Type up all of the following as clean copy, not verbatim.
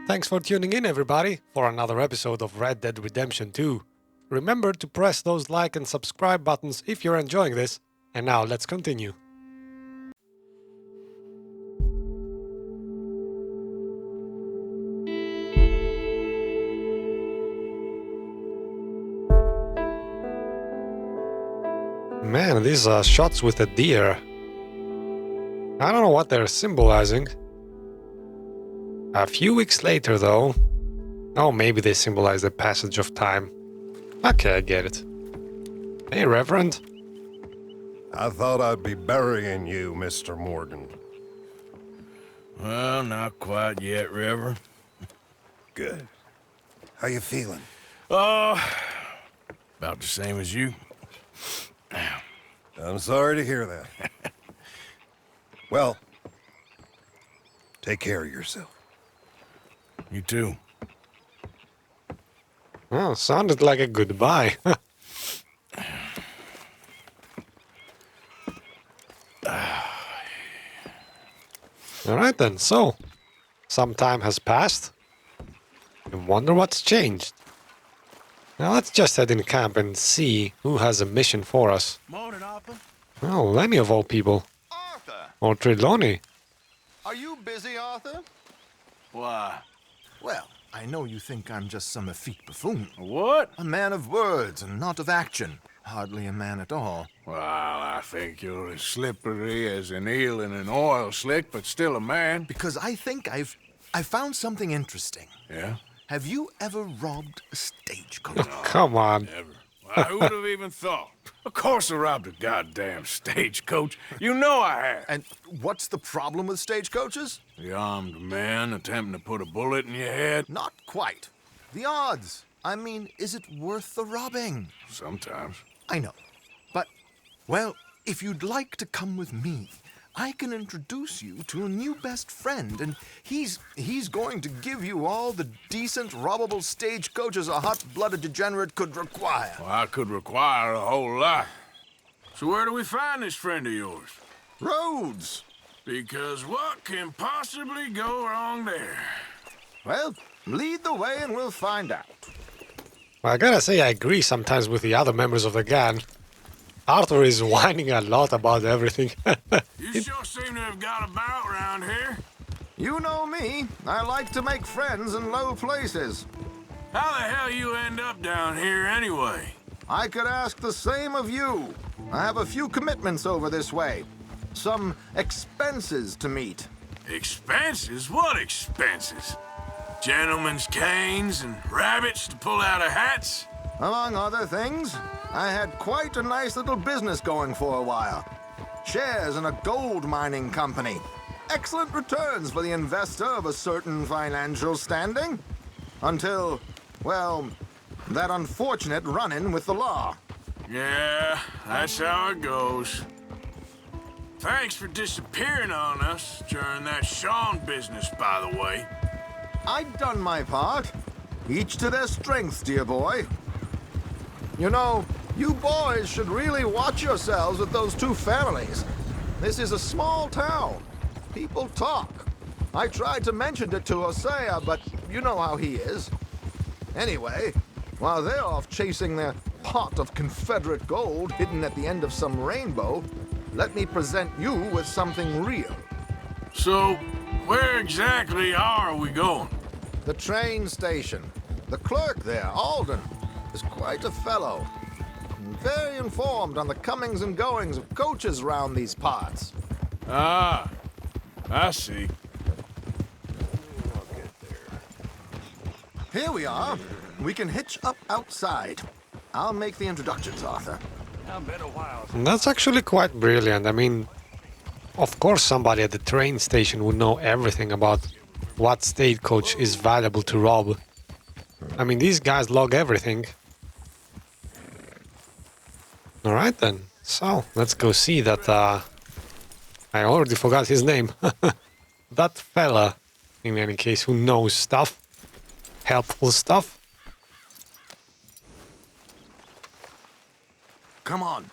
Thanks for tuning in, everybody, for another episode of Red Dead Redemption 2. Remember to press those like and subscribe buttons if you're enjoying this. And now let's continue. Man, these are shots with a deer. I don't know what they're symbolizing. A few weeks later, though. Oh, maybe they symbolize the passage of time. Okay, I get it. Hey, Reverend. I thought I'd be burying you, Mr. Morgan. Well, not quite yet, Reverend. Good. How you feeling? Oh, about the same as you. I'm sorry to hear that. Well, take care of yourself. You too. Oh, sounded like a goodbye. Alright then, so, some time has passed. I wonder what's changed. Now let's just head in camp and see who has a mission for us. Morning, Arthur. Oh, Lenny of all people. Arthur! Or Trelawny. Are you busy, Arthur? Why? Well, I know you think I'm just some effete buffoon. What? A man of words and not of action. Hardly a man at all. Well, I think you're as slippery as an eel in an oil slick, but still a man. Because I think I've found something interesting. Yeah? Have you ever robbed a stagecoach? Come on. Never. Well, who would have even thought? Of course I robbed a goddamn stagecoach. You know I have. And what's the problem with stagecoaches? The armed man attempting to put a bullet in your head? Not quite. The odds. I mean, is it worth the robbing? Sometimes. I know. But, well, if you'd like to come with me, I can introduce you to a new best friend, and he's going to give you all the decent, robbable stagecoaches a hot-blooded degenerate could require. Well, I could require a whole lot. So where do we find this friend of yours? Roads! Because what can possibly go wrong there? Well, lead the way and we'll find out. Well, I gotta say, I agree sometimes with the other members of the gang. Arthur is whining a lot about everything. You sure seem to have got about around here. You know me. I like to make friends in low places. How the hell you end up down here anyway? I could ask the same of you. I have a few commitments over this way. Some expenses to meet. Expenses? What expenses? Gentlemen's canes and rabbits to pull out of hats? Among other things, I had quite a nice little business going for a while. Shares in a gold mining company. Excellent returns for the investor of a certain financial standing. Until, well, that unfortunate run-in with the law. Yeah, that's how it goes. Thanks for disappearing on us during that Sean business, by the way. I'd done my part. Each to their strengths, dear boy. You know, you boys should really watch yourselves with those two families. This is a small town. People talk. I tried to mention it to Hosea, but you know how he is. Anyway, while they're off chasing their pot of Confederate gold hidden at the end of some rainbow, let me present you with something real. So, where exactly are we going? The train station. The clerk there, Alden, is quite a fellow. Very informed on the comings and goings of coaches round these parts. Ah, I see. Here we are. We can hitch up outside. I'll make the introductions, Arthur. That's actually quite brilliant. I mean, of course somebody at the train station would know everything about what stagecoach is valuable to rob. I mean, these guys log everything. Alright then, so let's go see that, I already forgot his name. That fella, in any case, who knows stuff. Helpful stuff. Come on.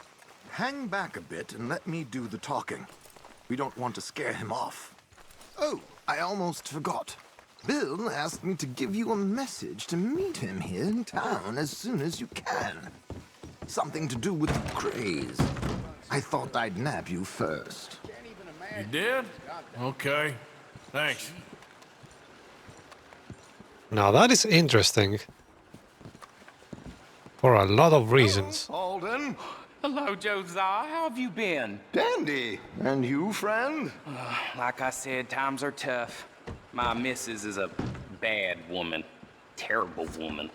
Hang back a bit and let me do the talking. We don't want to scare him off. Oh, I almost forgot. Bill asked me to give you a message to meet him here in town as soon as you can. Something to do with the craze. I thought I'd nab you first. You did? Okay. Thanks. Now that is interesting. For a lot of reasons. Alden. Hello, Josiah. How have you been? Dandy. And you, friend? Like I said, times are tough. My missus is a bad woman. Terrible woman.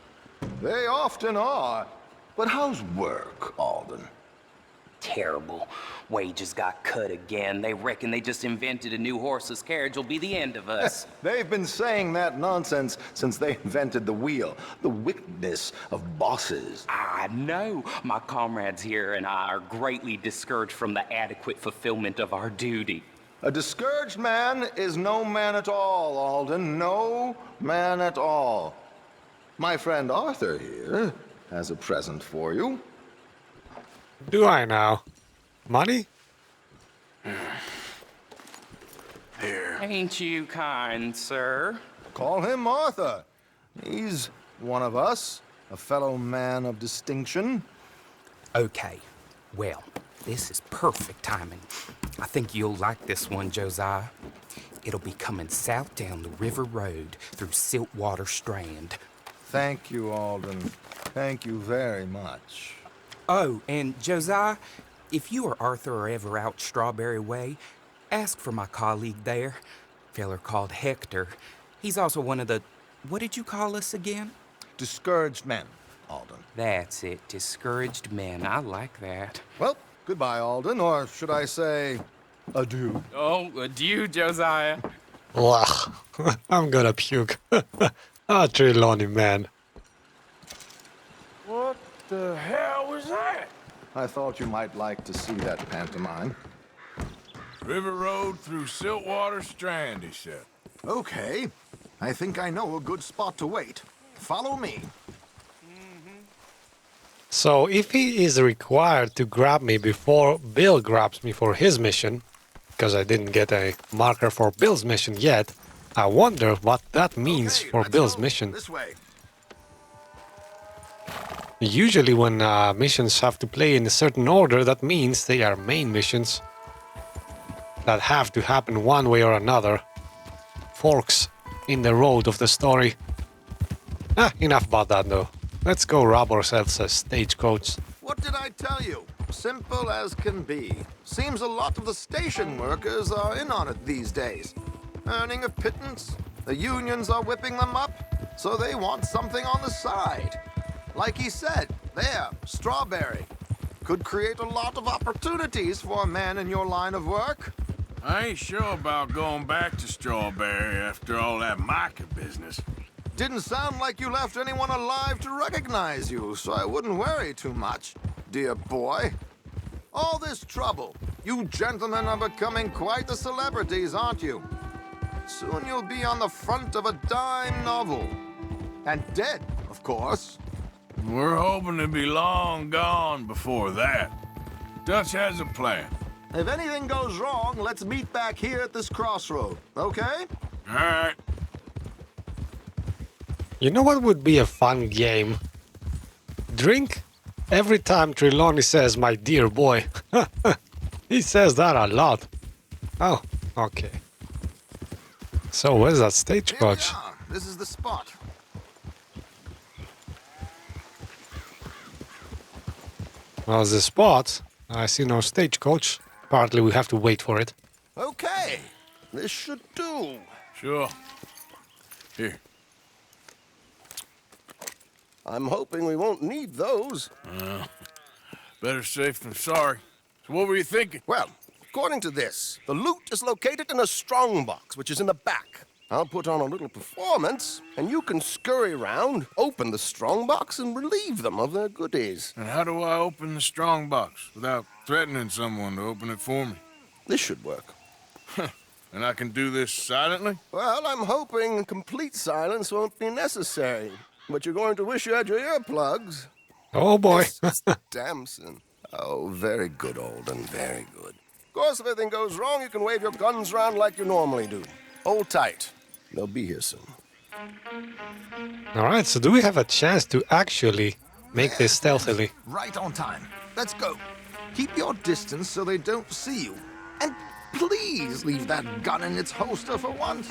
They often are. But how's work, Alden? Terrible. Wages got cut again. They reckon they just invented a new horseless carriage will be the end of us. They've been saying that nonsense since they invented the wheel. The wickedness of bosses. I know. My comrades here and I are greatly discouraged from the adequate fulfillment of our duty. A discouraged man is no man at all, Alden. No man at all. My friend Arthur here has a present for you. Do I now? Money? Here. Ain't you kind, sir? Call him Arthur. He's one of us, a fellow man of distinction. Okay. Well, this is perfect timing. I think you'll like this one, Josiah. It'll be coming south down the river road through Siltwater Strand. Thank you, Alden. Thank you very much. Oh, and Josiah, if you or Arthur are ever out Strawberry Way, ask for my colleague there, feller called Hector. He's also one of the, what did you call us again? Discouraged men, Alden. That's it, discouraged men. I like that. Well, goodbye, Alden, or should I say, adieu. Oh, adieu, Josiah. Ugh, I'm gonna puke. Trelawny, man. What the hell was that? I thought you might like to see that pantomime. River Road through Siltwater Strand, he said. Okay. I think I know a good spot to wait. Follow me. So if he is required to grab me before Bill grabs me for his mission, because I didn't get a marker for Bill's mission yet, I wonder what that means Okay, for let's Bill's go mission. This way. Usually when missions have to play in a certain order, that means they are main missions that have to happen one way or another. Forks in the road of the story. Enough about that though. Let's go rob ourselves a stagecoach. What did I tell you? Simple as can be. Seems a lot of the station workers are in on it these days. Earning a pittance. The unions are whipping them up, so they want something on the side. Like he said, there, Strawberry. Could create a lot of opportunities for a man in your line of work. I ain't sure about going back to Strawberry after all that Micah business. Didn't sound like you left anyone alive to recognize you, so I wouldn't worry too much, dear boy. All this trouble. You gentlemen are becoming quite the celebrities, aren't you? Soon you'll be on the front of a dime novel. And dead, of course. We're hoping to be long gone before that. Dutch has a plan. If anything goes wrong, let's meet back here at this crossroad, okay? All right. You know what would be a fun game? Drink every time Trelawny says my dear boy. He says that a lot. Oh, okay. So where's that stagecoach? Here we are. This is the spot. Well, the spot. I see no stagecoach. Partly we have to wait for it. Okay, this should do. Sure. Here. I'm hoping we won't need those. Better safe than sorry. So what were you thinking? Well, according to this, the loot is located in a strongbox, which is in the back. I'll put on a little performance, and you can scurry around, open the strongbox, and relieve them of their goodies. And how do I open the strong box without threatening someone to open it for me? This should work. And I can do this silently? Well, I'm hoping complete silence won't be necessary. But you're going to wish you had your earplugs. Oh boy. Mr. Damson. Oh, very good, Alden, very good. Of course, if anything goes wrong, you can wave your guns around like you normally do. Hold tight. They'll be here soon. Alright, so do we have a chance to actually make this stealthily? Right on time. Let's go. Keep your distance so they don't see you. And please leave that gun in its holster for once.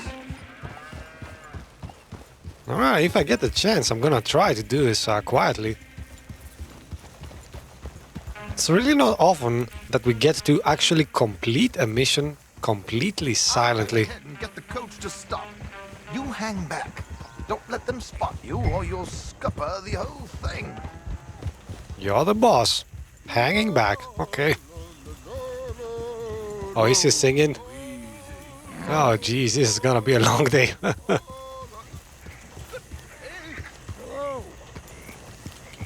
Alright, if I get the chance, I'm gonna try to do this quietly. It's really not often that we get to actually complete a mission completely silently. Go ahead and get the coach to stop. You hang back. Don't let them spot you or you'll scupper the whole thing. You're the boss. Hanging back. Okay. Oh, is he singing? Oh, geez, this is gonna be a long day. I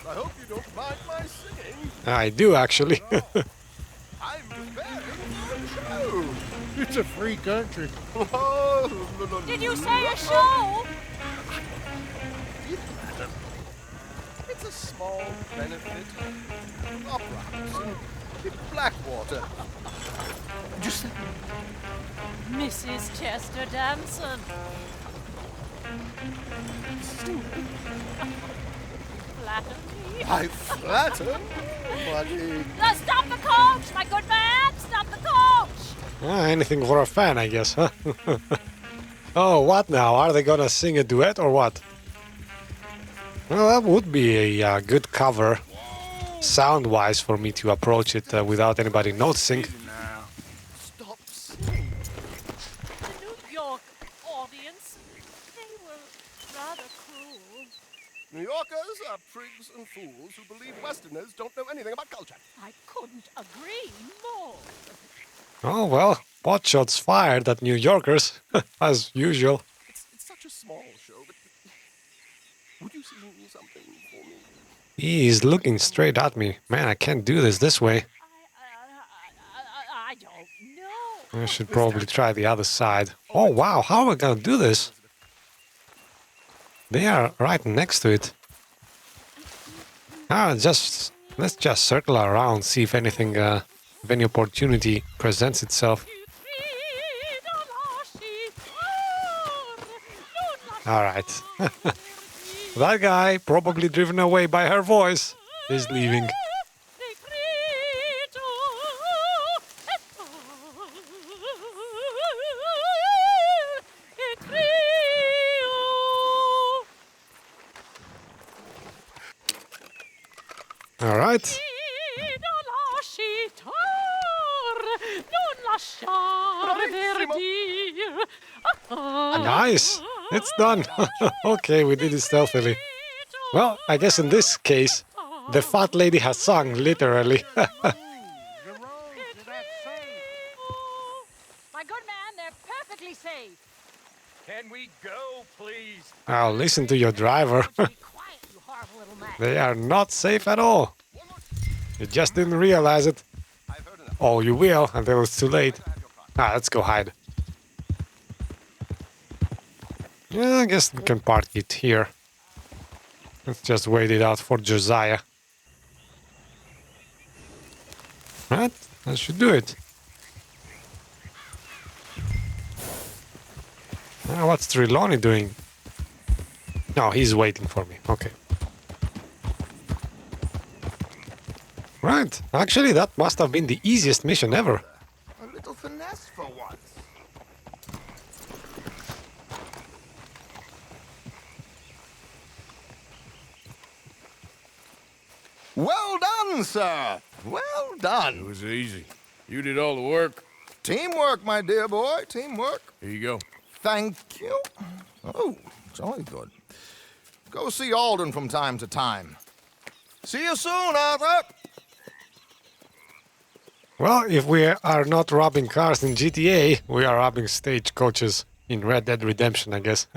hope you don't mind my singing. I do, actually. I'm preparing for a show. It's a free country. Oh, no. Did you say a show? It's a small benefit opera house in Blackwater. Just Mrs. Chester Damson. Flatter me. I flatter, buddy. Stop the coach, my good man! Stop the coach! Anything for a fan, I guess, huh? Oh, what now? Are they gonna sing a duet or what? Well, that would be a good cover, sound-wise, for me to approach it without anybody noticing. Now. Stop singing. The New York audience, they were rather cruel. New Yorkers are prigs and fools who believe Westerners don't know anything about culture. I couldn't agree more. Oh, well, pot shots fired at New Yorkers, as usual. It's such a small show, but would you sing something for me? He is looking straight at me. Man, I can't do this way. I don't know. I should probably try the other side. Oh, wow, how are we gonna do this? They are right next to it. Let's just circle around, see if anything, if any opportunity presents itself. Alright. That guy, probably driven away by her voice, is leaving. Alright. Nice. It's done. Okay, we did it stealthily. Well, I guess in this case, the fat lady has sung, literally. My good man, they're perfectly safe. Can we go, please? Now listen to your driver. Be quiet, you horrible little man. They are not safe at all. You just didn't realize it. I've heard enough. Oh, you will, until it's too late. Let's go hide. Yeah, I guess we can park it here. Let's just wait it out for Josiah. Right, that should do it. What's Trelawny doing? No, he's waiting for me. Okay. Right, actually that must have been the easiest mission ever. A little finesse for once. Well done, sir. Well It done. was easy. You did all the work. Teamwork, my dear boy. Teamwork. Here you go. Thank you. Oh, jolly good. Go see Alden from time to time. See you soon, Arthur. Well, if we are not robbing cars in GTA, we are robbing stagecoaches in Red Dead Redemption, I guess.